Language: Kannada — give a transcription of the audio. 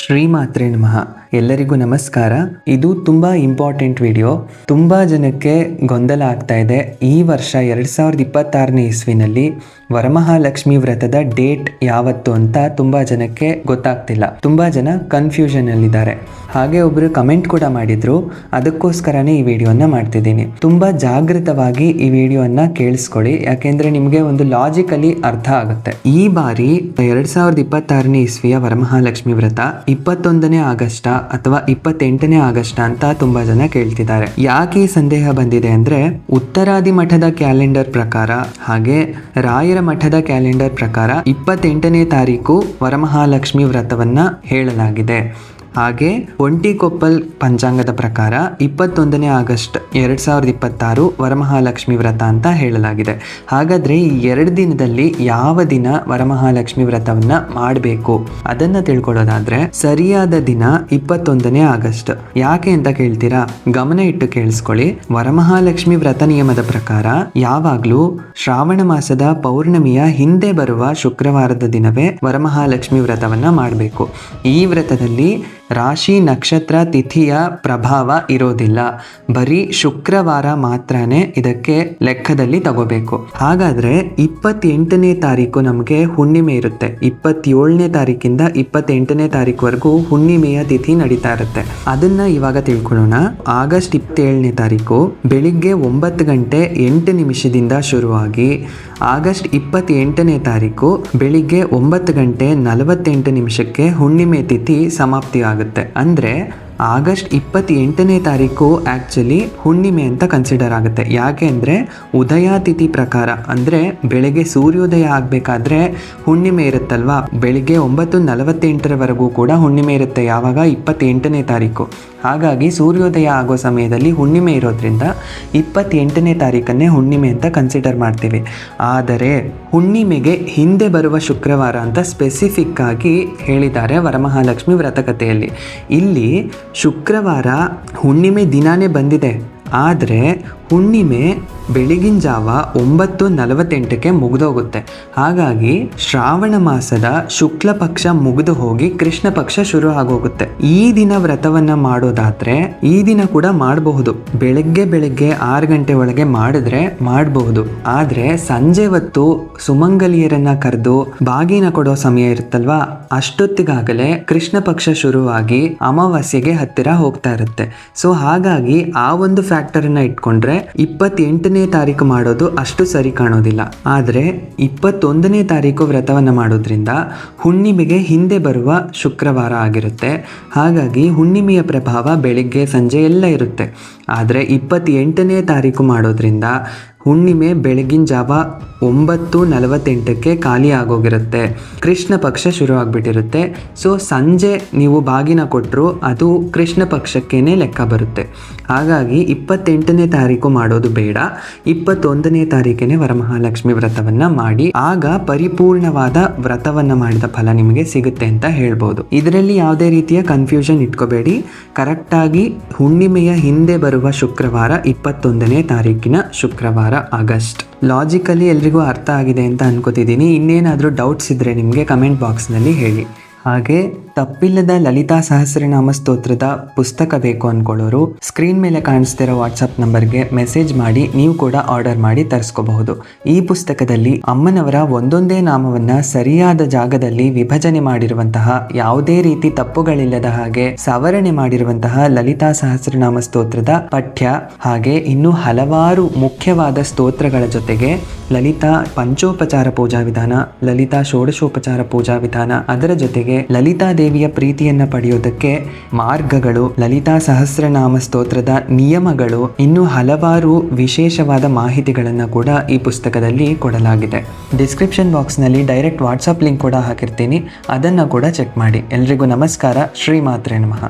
ಶ್ರೀಮಾತ್ರೆ ನಮಃ. ಎಲ್ಲರಿಗೂ ನಮಸ್ಕಾರ. ಇದು ತುಂಬಾ ಇಂಪಾರ್ಟೆಂಟ್ ವಿಡಿಯೋ. ತುಂಬಾ ಜನಕ್ಕೆ ಗೊಂದಲ ಆಗ್ತಾ ಇದೆ. ಈ ವರ್ಷ 2026ನೇ ಇಸ್ವಿನಲ್ಲಿ ವರಮಹಾಲಕ್ಷ್ಮಿ ವ್ರತದ ಡೇಟ್ ಯಾವತ್ತು ಅಂತ ತುಂಬಾ ಜನಕ್ಕೆ ಗೊತ್ತಾಗ್ತಿಲ್ಲ. ತುಂಬಾ ಜನ ಕನ್ಫ್ಯೂಷನ್ ಅಲ್ಲಿದ್ದಾರೆ. ಹಾಗೆ ಒಬ್ರು ಕಮೆಂಟ್ ಕೂಡ ಮಾಡಿದ್ರು. ಅದಕ್ಕೋಸ್ಕರನೇ ಈ ವಿಡಿಯೋನ ಮಾಡ್ತಿದ್ದೀನಿ. ತುಂಬಾ ಜಾಗೃತವಾಗಿ ಈ ವಿಡಿಯೋನ ಕೇಳಿಸ್ಕೊಳ್ಳಿ, ಯಾಕೆಂದ್ರೆ ನಿಮಗೆ ಒಂದು ಲಾಜಿಕಲಿ ಅರ್ಥ ಆಗುತ್ತೆ. ಈ ಬಾರಿ 2026ನೇ ಇಸ್ವಿಯ ವರಮಹಾಲಕ್ಷ್ಮಿ ವ್ರತ 21ನೇ ಆಗಸ್ಟ್ ಅಥವಾ 28ನೇ ಆಗಸ್ಟ್ ಅಂತ ತುಂಬಾ ಜನ ಕೇಳ್ತಿದ್ದಾರೆ. ಯಾಕೆ ಈ ಸಂದೇಹ ಬಂದಿದೆ ಅಂದ್ರೆ, ಉತ್ತರಾದಿ ಮಠದ ಕ್ಯಾಲೆಂಡರ್ ಪ್ರಕಾರ ಹಾಗೆ ರಾಯರ ಮಠದ ಕ್ಯಾಲೆಂಡರ್ ಪ್ರಕಾರ 28ನೇ ತಾರೀಕು ವರಮಹಾಲಕ್ಷ್ಮಿ ವ್ರತವನ್ನ ಹೇಳಲಾಗಿದೆ. ಹಾಗೆ ಒಂಟಿಕೊಪ್ಪಲ್ ಪಂಚಾಂಗದ ಪ್ರಕಾರ 21ನೇ ಆಗಸ್ಟ್ 2026 ವರಮಹಾಲಕ್ಷ್ಮಿ ವ್ರತ ಅಂತ ಹೇಳಲಾಗಿದೆ. ಹಾಗಾದ್ರೆ ಈ 2 ದಿನದಲ್ಲಿ ಯಾವ ದಿನ ವರಮಹಾಲಕ್ಷ್ಮಿ ವ್ರತವನ್ನ ಮಾಡಬೇಕು ಅದನ್ನ ತಿಳ್ಕೊಳ್ಳೋದಾದ್ರೆ, ಸರಿಯಾದ ದಿನ 21ನೇ ಆಗಸ್ಟ್. ಯಾಕೆ ಅಂತ ಕೇಳ್ತೀರಾ? ಗಮನ ಇಟ್ಟು ಕೇಳಿಸ್ಕೊಳ್ಳಿ. ವರಮಹಾಲಕ್ಷ್ಮಿ ವ್ರತ ನಿಯಮದ ಪ್ರಕಾರ ಯಾವಾಗ್ಲೂ ಶ್ರಾವಣ ಮಾಸದ ಪೌರ್ಣಮಿಯ ಹಿಂದೆ ಬರುವ ಶುಕ್ರವಾರದ ದಿನವೇ ವರಮಹಾಲಕ್ಷ್ಮಿ ವ್ರತವನ್ನ ಮಾಡಬೇಕು. ಈ ವ್ರತದಲ್ಲಿ ರಾಶಿ ನಕ್ಷತ್ರ ತಿಥಿಯ ಪ್ರಭಾವ ಇರೋದಿಲ್ಲ. ಬರೀ ಶುಕ್ರವಾರ ಮಾತ್ರನೇ ಇದಕ್ಕೆ ಲೆಕ್ಕದಲ್ಲಿ ತಗೋಬೇಕು. ಹಾಗಾದ್ರೆ 28ನೇ ತಾರೀಕು ನಮಗೆ ಹುಣ್ಣಿಮೆ ಇರುತ್ತೆ. 27ನೇ ತಾರೀಕಿಂದ 28ನೇ ತಾರೀಕುವರೆಗೂ ಹುಣ್ಣಿಮೆಯ ತಿಥಿ ನಡೀತಾ ಇರುತ್ತೆ. ಅದನ್ನ ಇವಾಗ ತಿಳ್ಕೊಳ್ಳೋಣ. ಆಗಸ್ಟ್ 27ನೇ ತಾರೀಕು ಬೆಳಿಗ್ಗೆ 9 ಗಂಟೆ 8 ನಿಮಿಷದಿಂದ ಶುರುವಾಗಿ ಆಗಸ್ಟ್ 28ನೇ ತಾರೀಕು ಬೆಳಿಗ್ಗೆ 9 ಗಂಟೆ 48 ನಿಮಿಷಕ್ಕೆ ಹುಣ್ಣಿಮೆ ತಿಥಿ ಸಮಾಪ್ತಿ ಆಗುತ್ತೆ. ಅಂದ್ರೆ ಆಗಸ್ಟ್ 28ನೇ ತಾರೀಕು ಆಕ್ಚುಲಿ ಹುಣ್ಣಿಮೆ ಅಂತ ಕನ್ಸಿಡರ್ ಆಗುತ್ತೆ. ಯಾಕೆ ಅಂದರೆ ಉದಯ ತಿಥಿ ಪ್ರಕಾರ, ಅಂದರೆ ಬೆಳಗ್ಗೆ ಸೂರ್ಯೋದಯ ಆಗಬೇಕಾದ್ರೆ ಹುಣ್ಣಿಮೆ ಇರುತ್ತಲ್ವಾ, ಬೆಳಿಗ್ಗೆ 9:48 ಕೂಡ ಹುಣ್ಣಿಮೆ ಇರುತ್ತೆ. ಯಾವಾಗ? 28ನೇ ತಾರೀಕು. ಹಾಗಾಗಿ ಸೂರ್ಯೋದಯ ಆಗೋ ಸಮಯದಲ್ಲಿ ಹುಣ್ಣಿಮೆ ಇರೋದ್ರಿಂದ 28ನೇ ತಾರೀಕನ್ನೇ ಹುಣ್ಣಿಮೆ ಅಂತ ಕನ್ಸಿಡರ್ ಮಾಡ್ತೀವಿ. ಆದರೆ ಹುಣ್ಣಿಮೆಗೆ ಹಿಂದೆ ಬರುವ ಶುಕ್ರವಾರ ಅಂತ ಸ್ಪೆಸಿಫಿಕ್ ಆಗಿ ಹೇಳಿದ್ದಾರೆ ವರಮಹಾಲಕ್ಷ್ಮಿ ವ್ರತಕಥೆಯಲ್ಲಿ. ಇಲ್ಲಿ ಶುಕ್ರವಾರ ಹುಣ್ಣಿಮೆ ದಿನಾನೇ ಬಂದಿದೆ, ಆದರೆ ಹುಣ್ಣಿಮೆ ಬೆಳಗಿನ ಜಾವ 9:48ಕ್ಕೆ ಮುಗಿದೋಗುತ್ತೆ. ಹಾಗಾಗಿ ಶ್ರಾವಣ ಮಾಸದ ಶುಕ್ಲ ಪಕ್ಷ ಮುಗಿದು ಹೋಗಿ ಕೃಷ್ಣ ಪಕ್ಷ ಶುರು ಆಗೋಗುತ್ತೆ. ಈ ದಿನ ವ್ರತವನ್ನ ಮಾಡೋದಾದ್ರೆ ಈ ದಿನ ಕೂಡ ಮಾಡಬಹುದು. ಬೆಳಗ್ಗೆ 6 ಗಂಟೆ ಒಳಗೆ ಮಾಡಿದ್ರೆ ಮಾಡಬಹುದು. ಆದ್ರೆ ಸಂಜೆ ಹೊತ್ತು ಸುಮಂಗಲಿಯರನ್ನ ಕರೆದು ಬಾಗಿನ ಕೊಡೋ ಸಮಯ ಇರುತ್ತಲ್ವಾ, ಅಷ್ಟೊತ್ತಿಗಾಗಲೇ ಕೃಷ್ಣ ಪಕ್ಷ ಶುರುವಾಗಿ ಅಮಾವಾಸ್ಯೆಗೆ ಹತ್ತಿರ ಹೋಗ್ತಾ ಇರುತ್ತೆ. ಸೊ ಹಾಗಾಗಿ ಆ ಒಂದು ಫ್ಯಾಕ್ಟರ್ನ ಇಟ್ಕೊಂಡ್ರೆ 28ನೇ ತಾರೀಕು ಮಾಡೋದು ಅಷ್ಟು ಸರಿ ಕಾಣೋದಿಲ್ಲ. ಆದರೆ 21ನೇ ತಾರೀಕು ವ್ರತವನ್ನ ಮಾಡೋದ್ರಿಂದ ಹುಣ್ಣಿಮೆಗೆ ಹಿಂದೆ ಬರುವ ಶುಕ್ರವಾರ ಆಗಿರುತ್ತೆ. ಹಾಗಾಗಿ ಹುಣ್ಣಿಮೆಯ ಪ್ರಭಾವ ಬೆಳಿಗ್ಗೆ ಸಂಜೆ ಎಲ್ಲ ಇರುತ್ತೆ. ಆದರೆ 28ನೇ ತಾರೀಕು ಮಾಡೋದ್ರಿಂದ ಹುಣ್ಣಿಮೆ ಬೆಳಗಿನ ಜಾವ 9:48ಕ್ಕೆ ಖಾಲಿ ಆಗೋಗಿರುತ್ತೆ. ಕೃಷ್ಣ ಪಕ್ಷ ಶುರು ಆಗಿಬಿಟ್ಟಿರುತ್ತೆ. ಸೊ ಸಂಜೆ ನೀವು ಬಾಗಿನ ಕೊಟ್ಟರು ಅದು ಕೃಷ್ಣ ಪಕ್ಷಕ್ಕೇನೆ ಲೆಕ್ಕ ಬರುತ್ತೆ. ಹಾಗಾಗಿ 28ನೇ ತಾರೀಕು ಮಾಡೋದು ಬೇಡ. 21ನೇ ತಾರೀಕೇನೆ ವರಮಹಾಲಕ್ಷ್ಮಿ ವ್ರತವನ್ನ ಮಾಡಿ. ಆಗ ಪರಿಪೂರ್ಣವಾದ ವ್ರತವನ್ನ ಮಾಡಿದ ಫಲ ನಿಮಗೆ ಸಿಗುತ್ತೆ ಅಂತ ಹೇಳ್ಬೋದು. ಇದರಲ್ಲಿ ಯಾವುದೇ ರೀತಿಯ ಕನ್ಫ್ಯೂಷನ್ ಇಟ್ಕೋಬೇಡಿ. ಕರೆಕ್ಟಾಗಿ ಹುಣ್ಣಿಮೆಯ ಹಿಂದೆ ಬರುವ ಶುಕ್ರವಾರ 21ನೇ ತಾರೀಕಿನ ಶುಕ್ರವಾರ ಆಗಸ್ಟ್. ಲಾಜಿಕಲಿ ಎಲ್ರಿಗೂ ಅರ್ಥ ಆಗಿದೆ ಅಂತ ಅನ್ಕೋತಿದ್ದೀನಿ. ಇನ್ನೇನಾದರೂ ಡೌಟ್ಸ್ ಇದ್ದರೆ ನಿಮಗೆ ಕಮೆಂಟ್ ಬಾಕ್ಸ್ನಲ್ಲಿ ಹೇಳಿ. ಹಾಗೆ ತಪ್ಪಿಲ್ಲದ ಲಲಿತಾ ಸಹಸ್ರನಾಮ ಸ್ತೋತ್ರದ ಪುಸ್ತಕ ಬೇಕು ಅಂದ್ಕೊಳ್ಳೋರು ಸ್ಕ್ರೀನ್ ಮೇಲೆ ಕಾಣಿಸ್ತಿರೋ ವಾಟ್ಸಪ್ ನಂಬರ್ಗೆ ಮೆಸೇಜ್ ಮಾಡಿ ನೀವು ಕೂಡ ಆರ್ಡರ್ ಮಾಡಿ ತರಿಸ್ಕೋಬಹುದು. ಈ ಪುಸ್ತಕದಲ್ಲಿ ಅಮ್ಮನವರ ಒಂದೊಂದೇ ನಾಮವನ್ನ ಸರಿಯಾದ ಜಾಗದಲ್ಲಿ ವಿಭಜನೆ ಮಾಡಿರುವಂತಹ, ಯಾವುದೇ ರೀತಿ ತಪ್ಪುಗಳಿಲ್ಲದ ಹಾಗೆ ಸವರಣೆ ಮಾಡಿರುವಂತಹ ಲಲಿತಾ ಸಹಸ್ರನಾಮ ಸ್ತೋತ್ರದ ಪಠ್ಯ, ಹಾಗೆ ಇನ್ನು ಹಲವಾರು ಮುಖ್ಯವಾದ ಸ್ತೋತ್ರಗಳ ಜೊತೆಗೆ ಲಲಿತಾ ಪಂಚೋಪಚಾರ ಪೂಜಾ ವಿಧಾನ, ಲಲಿತಾ ಷೋಡಶೋಪಚಾರ ಪೂಜಾ ವಿಧಾನ, ಅದರ ಜೊತೆಗೆ ಲಲಿತಾ ದೇವಿಯ ಪ್ರೀತಿಯನ್ನ ಪಡೆಯೋದಕ್ಕೆ ಮಾರ್ಗಗಳು, ಲಲಿತಾ ಸಹಸ್ರನಾಮ ಸ್ತೋತ್ರದ ನಿಯಮಗಳು, ಇನ್ನು ಹಲವಾರು ವಿಶೇಷವಾದ ಮಾಹಿತಿಗಳನ್ನು ಕೂಡ ಈ ಪುಸ್ತಕದಲ್ಲಿ ಕೊಡಲಾಗಿದೆ. ಡಿಸ್ಕ್ರಿಪ್ಷನ್ ಬಾಕ್ಸ್ನಲ್ಲಿ ಡೈರೆಕ್ಟ್ ವಾಟ್ಸಪ್ ಲಿಂಕ್ ಕೂಡ ಹಾಕಿರ್ತೀನಿ, ಅದನ್ನು ಕೂಡ ಚೆಕ್ ಮಾಡಿ. ಎಲ್ರಿಗೂ ನಮಸ್ಕಾರ. ಶ್ರೀಮಾತ್ರೆ ನಮಃ.